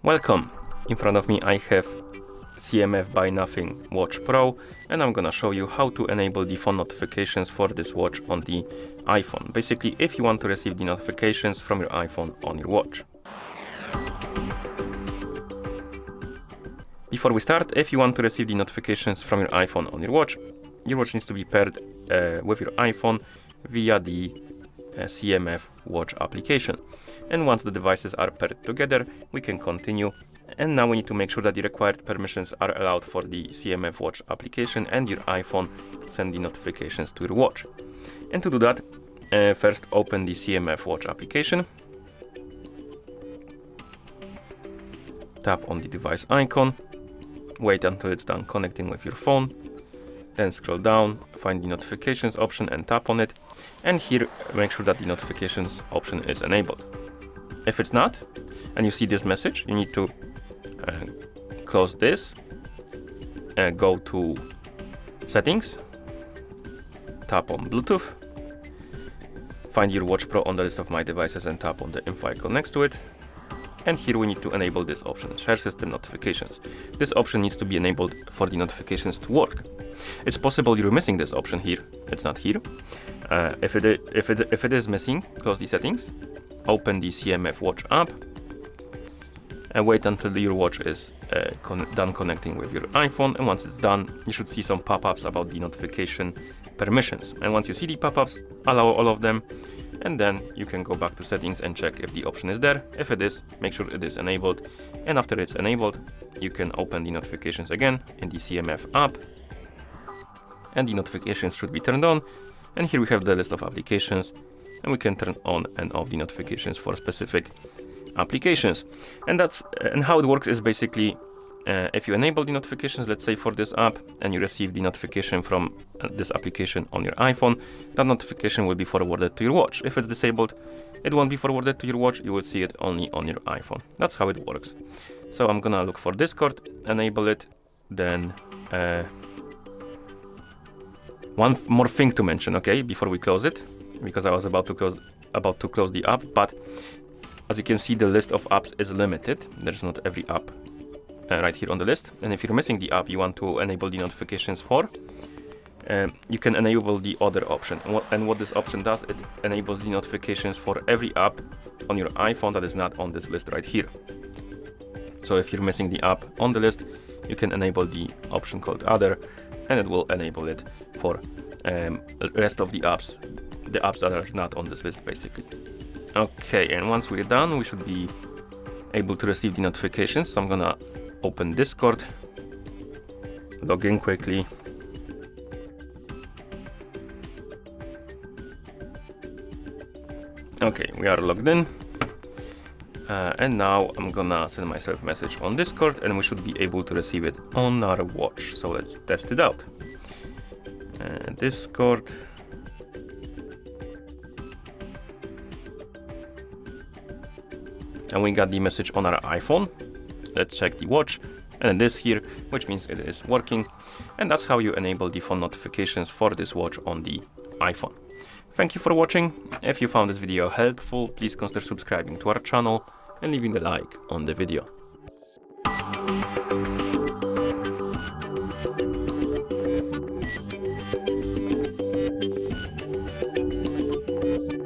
Welcome! In front of me I have CMF by Nothing Watch Pro, and I'm gonna show you how to enable the phone notifications for this watch on the iPhone. Basically, if you want to receive the notifications from your iPhone on your watch. Before we start, if you want to receive the notifications from your iPhone on your watch needs to be paired with your iPhone via the CMF watch application. And once the devices are paired together, we can continue. And now we need to make sure that the required permissions are allowed for the CMF watch application and your iPhone to send the notifications to your watch. And to do that, first open the CMF watch application. Tap on the device icon. Wait until it's done connecting with your phone. Then scroll down, find the notifications option and tap on it. And here, make sure that the notifications option is enabled. If it's not, and you see this message, you need to close this, go to settings, tap on Bluetooth, find your Watch Pro on the list of my devices and tap on the info icon next to it. And here we need to enable this option, share system notifications. This option needs to be enabled for the notifications to work. It's possible you're missing this option here. It's not here. If it is missing, close the settings, open the CMF watch app, and wait until your watch is done connecting with your iPhone. And once it's done, you should see some pop-ups about the notification permissions. And once you see the pop-ups, allow all of them. And then you can go back to settings and check if the option is there. If it is, make sure it is enabled. And after it's enabled, you can open the notifications again in the CMF app. And the notifications should be turned on. And here we have the list of applications. And we can turn on and off the notifications for specific applications. And how it works is basically, if you enable the notifications, let's say for this app, and you receive the notification from this application on your iPhone, that notification will be forwarded to your watch. If it's disabled, it won't be forwarded to your watch, you will see it only on your iPhone. That's how it works. So I'm gonna look for Discord, enable it, then one more thing to mention, okay, before we close it, because I was about to close the app, but as you can see, the list of apps is limited. There's not every app right here on the list. And if you're missing the app you want to enable the notifications for, you can enable the other option. And what this option does, it enables the notifications for every app on your iPhone that is not on this list right here. So if you're missing the app on the list, you can enable the option called Other, and it will enable it for the rest of the apps that are not on this list, basically. Okay, and once we're done, we should be able to receive the notifications. So I'm gonna open Discord, log in quickly. Okay, we are logged in. And now I'm gonna send myself a message on Discord, and we should be able to receive it on our watch. So let's test it out. Discord. And we got the message on our iPhone. Let's check the watch, and it is here, which means it is working. And that's how you enable the phone notifications for this watch on the iPhone. Thank you for watching. If you found this video helpful, please consider subscribing to our channel and leaving a like on the video.